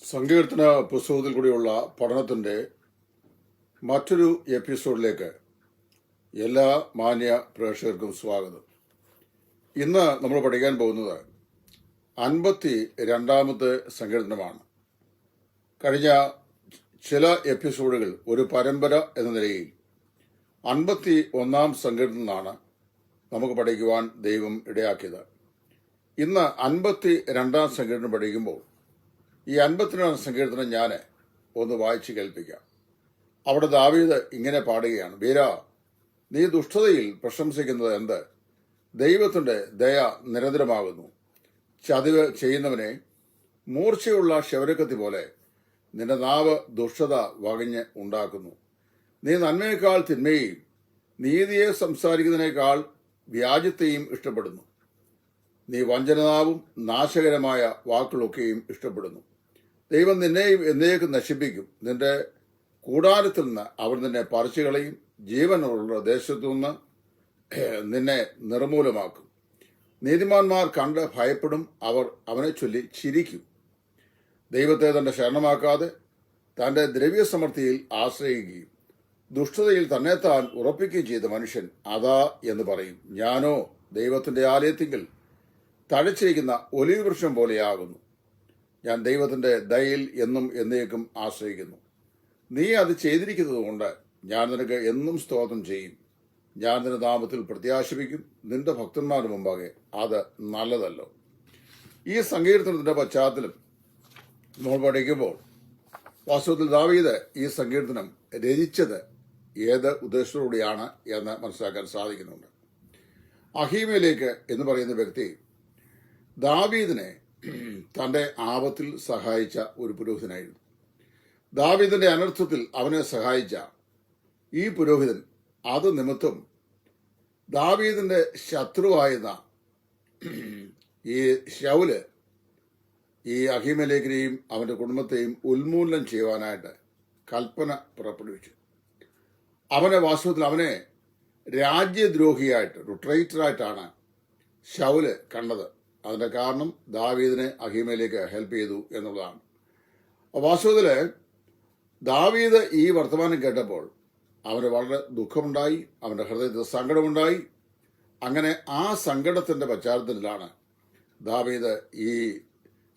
സങ്കീർത്തന പുസ്തകത്തിൽ കൂടിയുള്ള പഠനത്തിൻ്റെ മറ്റൊരു എപ്പിസോഡിലേക്ക് എല്ലാ മാന്യ പ്രേക്ഷകർക്കും സ്വാഗതം. ഇന്ന് നമ്മൾ പഠിക്കാൻ പോകുന്നത് 52ാമത്തെ സങ്കീർത്തനമാണ്. കഴിഞ്ഞ ചില എപ്പിസോഡുകൾ ഒരു പരമ്പര എന്ന നിലയിൽ 51ാം സങ്കീർത്തനമാണ് നമുക്ക് പഠിക്കുവാൻ ദൈവം ഇടയാക്കിയത്. ഇന്ന് 52ാം സങ്കീർത്തനം പഠിക്കുമ്പോൾ ഈ 52ാം സങ്കീർത്തനം ഞാൻ ഒന്ന് വായിച്ച് കേൾപ്പിക്കാം. അവിടെ ദാവീദ് ഇങ്ങനെ പാടുകയാണ്: വീര, നീ ദുഷ്ടതയിൽ പ്രശംസിക്കുന്നത് എന്ത്? ദൈവത്തിന്റെ ദയ നിരന്തരമാകുന്നു. ചതിവ് ചെയ്യുന്നവനെ മൂർച്ചയുള്ള ക്ഷൗരക്കത്തി പോലെ നിന്റെ നാവ് ദുഷ്ടത വകഞ്ഞ് ഉണ്ടാക്കുന്നു. നീ നന്മയേക്കാൾ തിന്മയെയും നീതിയെ സംസാരിക്കുന്നതിനേക്കാൾ വ്യാജത്തെയും ഇഷ്ടപ്പെടുന്നു. നീ വഞ്ചനാവും നാശകരമായ വാക്കുകളൊക്കെയും ഇഷ്ടപ്പെടുന്നു. ദൈവം നിന്നെയും എന്നേക്കും നശിപ്പിക്കും. നിന്റെ കൂടാരത്തിൽ നിന്ന് അവർ നിന്നെ പറിച്ചു കളയും. ജീവനുള്ള ദേശത്തു നിന്ന് നിന്നെ നിർമൂലമാക്കും. നീതിമാന്മാർ കണ്ട് ഭയപ്പെടും. അവർ അവനെ ചൊല്ലി ചിരിക്കും. ദൈവത്തെ തന്റെ ശരണമാക്കാതെ തന്റെ ദ്രവ്യസമൃദ്ധിയിൽ ആശ്രയിക്കുകയും ദുഷ്ടതയിൽ തന്നെത്താൻ ഉറപ്പിക്കുകയും ചെയ്ത മനുഷ്യൻ അതാ എന്ന് പറയും. ഞാനോ ദൈവത്തിന്റെ ആലയത്തിങ്കിൽ തഴച്ചിരിക്കുന്ന ഒലിവ് വൃക്ഷം പോലെയാകുന്നു. ഞാൻ ദൈവത്തിന്റെ ദയയിൽ എന്നും എന്നേക്കും ആശ്രയിക്കുന്നു. നീ അത് ചെയ്തിരിക്കുന്നത് കൊണ്ട് ഞാൻ നിനക്ക് എന്നും സ്തോത്രം ചെയ്യും. ഞാൻ നിന്റെ നാമത്തിൽ പ്രത്യാശിപ്പിക്കും. നിന്റെ ഭക്തന്മാരുടെ മുമ്പാകെ അത് നല്ലതല്ലോ. ഈ സങ്കീർത്തനത്തിന്റെ പശ്ചാത്തലം നമ്മൾ പഠിക്കുമ്പോൾ വാസ്തവത്തിൽ ദാവീദ് ഈ സങ്കീർത്തനം രചിച്ചത് ഏത് ഉദ്ദേശത്തോടെയാണ് എന്ന് മനസ്സിലാക്കാൻ സാധിക്കുന്നുണ്ട്. അഹീമേലേക്ക് എന്ന് പറയുന്ന വ്യക്തി ദാവീദിനെ തന്റെ ആപത്തിൽ സഹായിച്ച ഒരു പുരോഹിതനായിരുന്നു. ദാവീദിന്റെ അനർത്ഥത്തിൽ അവനെ സഹായിച്ച ഈ പുരോഹിതൻ അത് നിമിത്തം ദാവീദിന്റെ ശത്രുവായിരുന്ന ഈ ശൗല് ഈ അഹീമേലെക്കിനെയും അവന്റെ കുടുംബത്തെയും ഉന്മൂലനം ചെയ്യുവാനായിട്ട് കൽപ്പന പുറപ്പെടുവിച്ചു. വാസ്തവത്തിൽ അവനെ രാജ്യദ്രോഹിയായിട്ട്, ട്രൈറ്ററായിട്ടാണ് ശൗല് കണ്ടത്. അതിന്റെ കാരണം ദാവീദിനെ അഹീമേലേക്ക് ഹെൽപ്പ് ചെയ്തു എന്നുള്ളതാണ്. വാസ്തവത്തില് ദാവീദ് ഈ വർത്തമാനം കേട്ടപ്പോൾ അവന് വളരെ ദുഃഖമുണ്ടായി, അവന്റെ ഹൃദയത്തിൽ സങ്കടമുണ്ടായി. അങ്ങനെ ആ സങ്കടത്തിന്റെ പശ്ചാത്തലത്തിലാണ് ദാവീദ് ഈ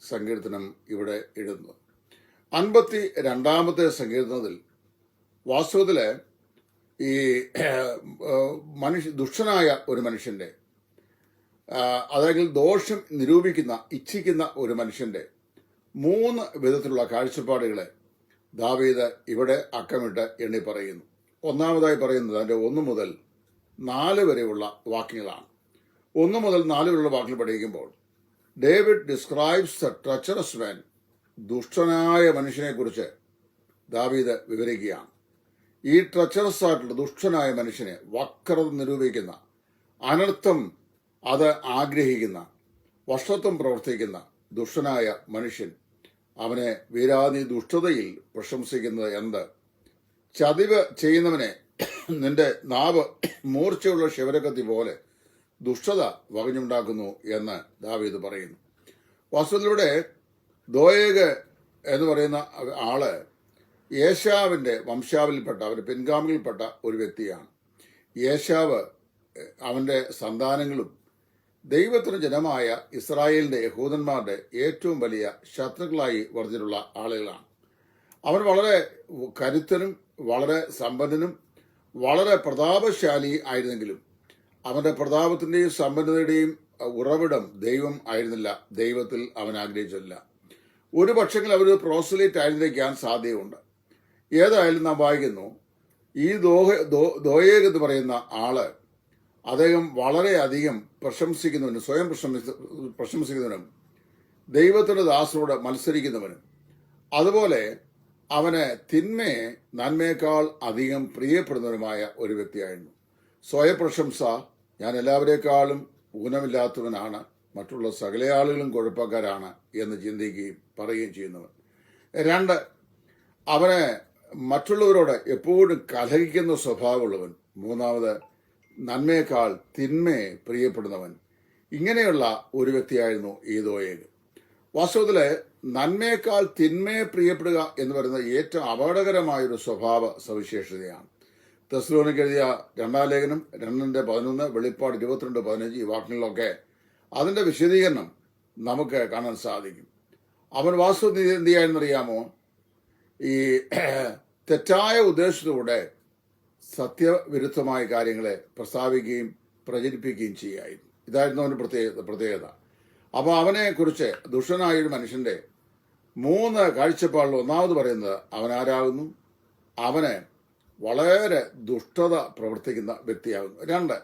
സങ്കീർത്തനം ഇവിടെ എഴുതുന്നത്. 52ാമത്തെ സങ്കീർത്തനത്തിൽ വാസ്തവത്തില് ഈ ദുഷ്ടനായ ഒരു മനുഷ്യന്റെ, അതായത് ദോഷം നിരൂപിക്കുന്ന, ഇച്ഛിക്കുന്ന ഒരു മനുഷ്യന്റെ 3 വിധത്തിലുള്ള കാഴ്ചപ്പാടുകളെ ദാവീദ് ഇവിടെ അക്കമിട്ട് എണ്ണി പറയുന്നു. ഒന്നാമതായി പറയുന്നത് അതിന്റെ 1 മുതൽ 4 വരെയുള്ള വാക്യങ്ങളാണ്. 1 മുതൽ 4 വരെയുള്ള വാക്യങ്ങൾ പഠിക്കുമ്പോൾ ഡേവിഡ് ഡിസ്ക്രൈബ്സ് ദ ട്രച്ചറസ് മാൻ. ദുഷ്ടനായ മനുഷ്യനെ കുറിച്ച് ദാവീദ് വിവരിക്കുകയാണ്. ഈ ട്രച്ചറസ് ആയിട്ടുള്ള ദുഷ്ടനായ മനുഷ്യനെ, വക്രത നിരൂപിക്കുന്ന, അനർത്ഥം അത് ആഗ്രഹിക്കുന്ന, വഷത്വം പ്രവർത്തിക്കുന്ന ദുഷ്ടനായ മനുഷ്യൻ, അവനെ വീരാതി ദുഷ്ടതയിൽ പ്രശംസിക്കുന്നത് എന്ത്? ചതിവ് ചെയ്യുന്നവനെ നിന്റെ നാവ് മൂർച്ചയുള്ള ക്ഷൗരക്കത്തി പോലെ ദുഷ്ടത വകഞ്ഞുണ്ടാക്കുന്നു എന്ന് ദാവീദ് പറയുന്നു. വാസ്തവത്തിലൂടെ ദോയേഗ് എന്ന് പറയുന്ന ആള് യേശാവിന്റെ വംശാവലിൽപ്പെട്ട, അവന്റെ പിൻഗാമികളിൽപ്പെട്ട ഒരു വ്യക്തിയാണ്. യേശാവ് അവന്റെ സന്താനങ്ങളും ദൈവത്തിന് ജനമായ ഇസ്രായേലിന്റെ യഹൂദന്മാരുടെ ഏറ്റവും വലിയ ശത്രുക്കളായി വർദ്ധിച്ചിട്ടുള്ള ആളുകളാണ്. അവൻ വളരെ കരുത്തനും വളരെ സമ്പന്നനും വളരെ പ്രതാപശാലി ആയിരുന്നെങ്കിലും അവന്റെ പ്രതാപത്തിന്റെയും സമ്പന്നതയുടെയും ഉറവിടം ദൈവം ആയിരുന്നില്ല. ദൈവത്തിൽ അവൻ ആഗ്രഹിച്ചില്ല. ഒരു പക്ഷെങ്കിൽ അവർ പ്രോസലേറ്റ് ആയിരുന്നിരിക്കാൻ സാധ്യതയുണ്ട്. ഏതായാലും നാം വായിക്കുന്നു, ഈ ദോയേഗ് എന്ന് പറയുന്ന ആള് അദ്ദേഹം വളരെയധികം പ്രശംസിക്കുന്നവനും സ്വയം പ്രശംസിക്കുന്നവനും ദൈവത്തിന്റെ ദാസനോട് മത്സരിക്കുന്നവനും, അതുപോലെ അവന് തിന്മയെ നന്മയേക്കാൾ അധികം പ്രിയപ്പെടുന്നവനുമായ ഒരു വ്യക്തിയായിരുന്നു. സ്വയപ്രശംസ, ഞാൻ എല്ലാവരെക്കാളും ഊനമില്ലാത്തവനാണ്, മറ്റുള്ള സകല ആളുകളും കുഴപ്പക്കാരാണ് എന്ന് ചിന്തിക്കുകയും പറയുകയും ചെയ്യുന്നവൻ. 2, അവന് മറ്റുള്ളവരോട് എപ്പോഴും കലഹിക്കുന്ന സ്വഭാവമുള്ളവൻ. 3, നന്മയേക്കാൾ തിന്മയെ പ്രിയപ്പെടുന്നവൻ. ഇങ്ങനെയുള്ള ഒരു വ്യക്തിയായിരുന്നു ഈ ദോയേഗ്. വാസ്തവത്തില് നന്മയേക്കാൾ തിന്മയെ പ്രിയപ്പെടുക എന്ന് പറയുന്നത് ഏറ്റവും അപകടകരമായ ഒരു സ്വഭാവ സവിശേഷതയാണ്. തെസ്സലോനിക്കർ എഴുതിയ 2-ാം ലേഖനം 2:11, വെളിപ്പാട് 22:15 ഈ വാക്യങ്ങളിലൊക്കെ അതിന്റെ വിശദീകരണം നമുക്ക് കാണാൻ സാധിക്കും. അവൻ വാസ്തവത്തിൽ എന്ത് ചെയ്യാമെന്നറിയാമോ? ഈ തെറ്റായ ഉദ്ദേശത്തോടെ സത്യവിരുദ്ധമായ കാര്യങ്ങളെ പ്രസ്താവിക്കുകയും പ്രചരിപ്പിക്കുകയും ചെയ്യായിരുന്നു. ഇതായിരുന്നു അവന്റെ പ്രത്യേകത. അപ്പോൾ അവനെ കുറിച്ച് ദുഷ്ടനായ ഒരു മനുഷ്യന്റെ 3 കാഴ്ചപ്പാടിൽ ഒന്നാമത് പറയുന്നത് അവൻ ആരാകുന്നു? അവന് വളരെ ദുഷ്ടത പ്രവർത്തിക്കുന്ന വ്യക്തിയാകുന്നു. 2,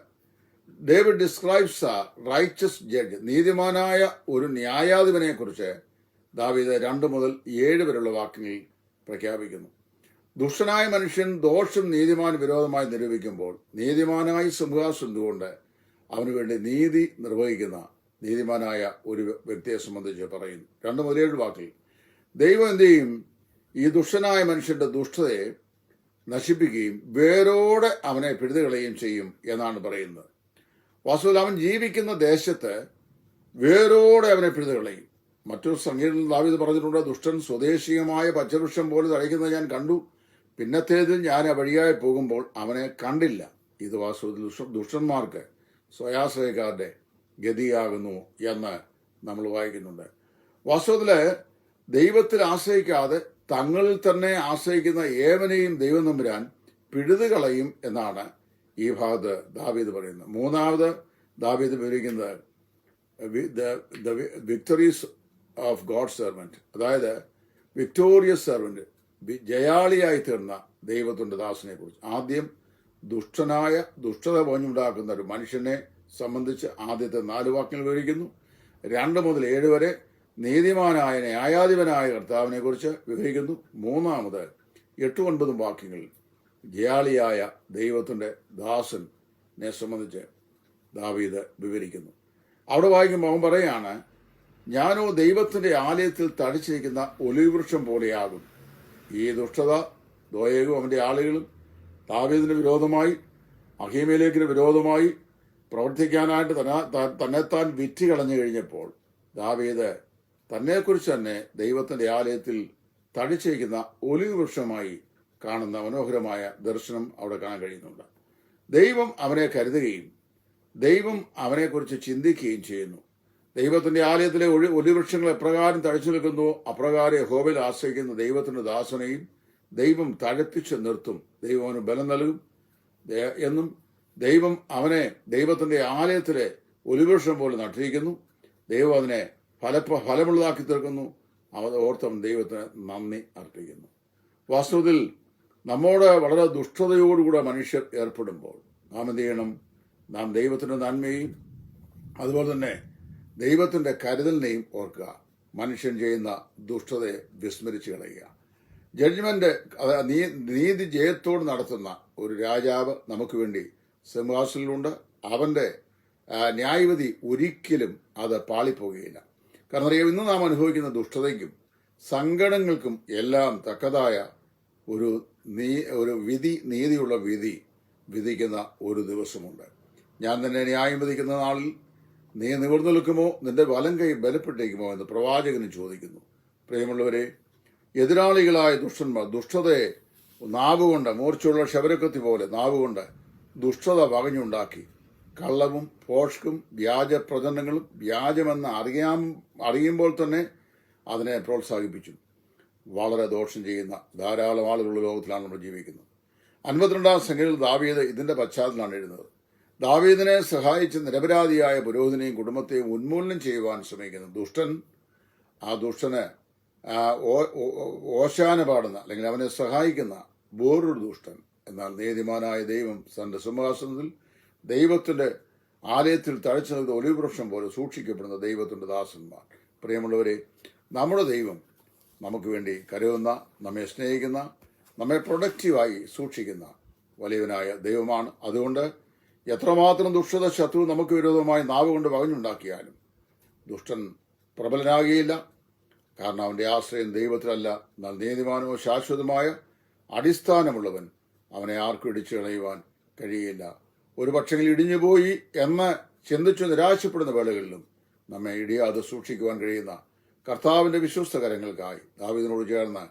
David describes A righteous judge, നീതിമാനായ ഒരു ന്യായാധിപനെ കുറിച്ച് ദാവീദ് 2 മുതൽ 7 വരെയുള്ള വാക്യങ്ങളിൽ പ്രഖ്യാപിക്കുന്നു. ദുഷ്ടനായ മനുഷ്യൻ ദോഷം നീതിമാൻ വിരോധമായി നിരൂപിക്കുമ്പോൾ നീതിമാനായി സിംഹാസനം കൊണ്ട് അവന് വേണ്ടി നീതി നിർവഹിക്കുന്ന നീതിമാനായ ഒരു വ്യക്തിയെ സംബന്ധിച്ച് പറയുന്നു. 2 മുതൽ 7 വാക്കിൽ ദൈവം എന്ത് ചെയ്യും? ഈ ദുഷ്ടനായ മനുഷ്യന്റെ ദുഷ്ടതയെ നശിപ്പിക്കുകയും വേരോടെ അവനെ പിഴുതുകളയുകയും ചെയ്യും എന്നാണ് പറയുന്നത്. വാസ്തവത്തിൽ അവൻ ജീവിക്കുന്ന ദേശത്ത് വേരോടെ അവനെ പിഴുതുകളയും. മറ്റൊരു സംഗീതത്തിൽ ദാവീദ് പറഞ്ഞിട്ടുണ്ട്, ദുഷ്ടൻ സ്വദേശികമായ പച്ചവൃക്ഷം പോലെ തഴയ്ക്കുന്നത് ഞാൻ കണ്ടു, പിന്നത്തേതിൽ ഞാൻ ആ വഴിയായി പോകുമ്പോൾ അവനെ കണ്ടില്ല. ഇത് വാസ്തവത്തിൽ ദുഷ്ടന്മാർക്ക് സ്വയാശ്രയക്കാരുടെ ഗതിയാകുന്നു എന്ന് നമ്മൾ വായിക്കുന്നുണ്ട്. വാസ്തവത്തില് ദൈവത്തിൽ ആശ്രയിക്കാതെ തങ്ങളിൽ തന്നെ ആശ്രയിക്കുന്ന ഏവനെയും ദൈവം തമ്പുരാൻ പിഴുതുകളയും എന്നാണ് ഈ ഭാഗത്ത് ദാവീദ് പറയുന്നത്. 3ാമത് ദാവീദ് വിവരിക്കുന്നത് വിക്ടറീസ് ഓഫ് ഗോഡ് സെർവൻറ്റ്, അതായത് വിക്ടോറിയസ് സെർവൻറ്റ്, ജയാളിയായി തീർന്ന ദൈവത്തിന്റെ ദാസനെ കുറിച്ച്. ആദ്യം ദുഷ്ടത പോഞ്ഞുണ്ടാക്കുന്ന ഒരു മനുഷ്യനെ സംബന്ധിച്ച് ആദ്യത്തെ 4 വാക്യങ്ങൾ വിവരിക്കുന്നു. 2 മുതൽ 7 വരെ നീതിമാനായ ന്യായാധിപനായ കർത്താവിനെ കുറിച്ച് വിവരിക്കുന്നു. 3ാമത് 8-9 വാക്യങ്ങൾ ജയാളിയായ ദൈവത്തിന്റെ ദാസനെ സംബന്ധിച്ച് ദാവീദ് വിവരിക്കുന്നു. അവിടെ വായിക്കുമ്പോൾ അവൻ പറയാണ്, ഞാനോ ദൈവത്തിന്റെ ആലയത്തിൽ തടിച്ചിരിക്കുന്ന ഒലിവൃക്ഷം പോലെയാകും. ഈ ദുഷ്ടത ദോയേഗും അവന്റെ ആളുകളും ദാവീദിന് വിരോധമായി, അഹീമേലെക്കിന് വിരോധമായി പ്രവർത്തിക്കാനായിട്ട് തന്നെത്താൻ വിറ്റ് കളഞ്ഞു കഴിഞ്ഞപ്പോൾ ദാവീദ് തന്നെക്കുറിച്ച് തന്നെ ദൈവത്തിന്റെ ആലയത്തിൽ തടിച്ചിരിക്കുന്ന ഒലിവ് വൃക്ഷമായി കാണുന്ന മനോഹരമായ ദർശനം അവിടെ കാണാൻ കഴിയുന്നുണ്ട്. ദൈവം അവനെ കരുതുകയും ദൈവം അവനെക്കുറിച്ച് ചിന്തിക്കുകയും ചെയ്യുന്നു. ദൈവത്തിന്റെ ആലയത്തിലെ ഒലിവൃക്ഷങ്ങൾ എപ്രകാരം തഴച്ചു നിൽക്കുന്നുവോ അപ്രകാരം യഹോവയിൽ ആശ്രയിക്കുന്ന ദൈവത്തിന്റെ ദാസനെയും ദൈവം തഴപ്പിച്ച് നിർത്തും, ദൈവം അവന് ബലം നൽകും എന്നും ദൈവം അവനെ ദൈവത്തിന്റെ ആലയത്തിലെ ഒലിവൃക്ഷം പോലെ നട്ടിരിക്കുന്നു, ദൈവം അതിനെ ഫലമുള്ളതാക്കി തീർക്കുന്നു. അവ ഓർത്തം ദൈവത്തിന് നന്ദി അർപ്പിക്കുന്നു. വാസ്തവത്തിൽ നമ്മോട് വളരെ ദുഷ്ടതയോടുകൂടെ മനുഷ്യർ ഏർപ്പെടുമ്പോൾ നാം എന്ത് ചെയ്യണം? നാം ദൈവത്തിന്റെ നന്മയും അതുപോലെ തന്നെ ദൈവത്തിന്റെ കരുതലിനെയും ഓർക്കുക. മനുഷ്യൻ ചെയ്യുന്ന ദുഷ്ടതയെ വിസ്മരിച്ചു കളയുക. ജഡ്ജ്മെന്റ്, നീതി ജയത്തോട് നടത്തുന്ന ഒരു രാജാവ് നമുക്ക് വേണ്ടി സിംഹാസനത്തിലുണ്ട്. അവന്റെ ന്യായവിധി ഒരിക്കലും അത് പാളിപ്പോകുകയില്ല. കാരണം അറിയാം, ഇന്ന് നാം അനുഭവിക്കുന്ന ദുഷ്ടതയ്ക്കും സങ്കടങ്ങൾക്കും എല്ലാം തക്കതായ ഒരു നീതിയുള്ള വിധി വിധിക്കുന്ന ഒരു ദിവസമുണ്ട്. ഞാൻ നിന്നെ ന്യായം വിധിക്കുന്ന നാളിൽ നീ നിവർന്നു നിൽക്കുമോ, നിന്റെ വലം കൈ ബലപ്പെട്ടേക്കുമോ എന്ന് പ്രവാചകന് ചോദിക്കുന്നു. പ്രിയമുള്ളവരെ, എതിരാളികളായ ദുഷ്ടന്മാർ ദുഷ്ടതയെ നാവുകൊണ്ട്, മൂർച്ചയുള്ള ക്ഷവരക്കത്തി പോലെ നാവുകൊണ്ട് ദുഷ്ടത വകഞ്ഞുണ്ടാക്കി കള്ളവും ഭോഷ്കും വ്യാജ പ്രചരണങ്ങളും വ്യാജമെന്ന് അറിയുമ്പോൾ തന്നെ അതിനെ പ്രോത്സാഹിപ്പിച്ചു വളരെ ദോഷം ചെയ്യുന്ന ധാരാളം ആളുകളുള്ള ലോകത്തിലാണ് നമ്മൾ ജീവിക്കുന്നത്. 52-ാം സംഖ്യയിൽ ദാവീദ് ഇതിന്റെ പശ്ചാത്തലമാണ് എഴുതുന്നത്. ദാവീദിനെ സഹായിച്ച് നിരപരാധിയായ പുരോഹിതനെയും കുടുംബത്തെയും ഉന്മൂലനം ചെയ്യുവാൻ ശ്രമിക്കുന്നു. ദുഷ്ടന് ഓശാന പാടുന്ന അല്ലെങ്കിൽ അവനെ സഹായിക്കുന്ന വേറൊരു ദുഷ്ടൻ. എന്നാൽ നീതിമാനായ ദൈവം തന്റെ സിംഹാസനത്തിൽ ദൈവത്തിന്റെ ആലയത്തിൽ തഴച്ചു നിൽക്കുന്ന ഒലിവൃക്ഷം പോലെ സൂക്ഷിക്കപ്പെടുന്ന ദൈവത്തിന്റെ ദാസന്മാർ. പ്രിയമുള്ളവരെ, നമ്മുടെ ദൈവം നമുക്ക് വേണ്ടി കരുതുന്ന, നമ്മെ സ്നേഹിക്കുന്ന, നമ്മെ പ്രൊഡക്റ്റീവായി സൂക്ഷിക്കുന്ന വലിയവനായ ദൈവമാണ്. അതുകൊണ്ട് എത്രമാത്രം ദുഷ്ടത ശത്രു നമുക്ക് വിരോധമായി നാവ് കൊണ്ട് വകഞ്ഞുണ്ടാക്കിയാലും ദുഷ്ടൻ പ്രബലനാകുകയില്ല. കാരണം അവന്റെ ആശ്രയം ദൈവത്തിലല്ല, എന്നാൽ നീതിമാനോ ശാശ്വതമായ അടിസ്ഥാനമുള്ളവൻ അവനെ ആർക്കും ഇടിച്ചു കളയുവാൻ കഴിയില്ല. ഒരു പക്ഷെങ്കിൽ ഇടിഞ്ഞുപോയി എന്ന് ചിന്തിച്ചു നിരാശപ്പെടുന്ന വേളകളിലും നമ്മെ ഇടിയാതെ സൂക്ഷിക്കുവാൻ കഴിയുന്ന കർത്താവിൻ്റെ വിശ്വസ്ത കരങ്ങൾക്കായി ദാവീദിനോട് ചേർന്ന്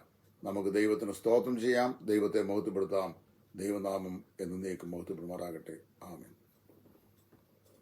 നമുക്ക് ദൈവത്തിന് സ്തോത്രം ചെയ്യാം, ദൈവത്തെ മഹത്വപ്പെടുത്താം. ദൈവനാമം എന്നേക്കും മഹത്വപ്പെടുമാറാകട്ടെ. ആമേൻ.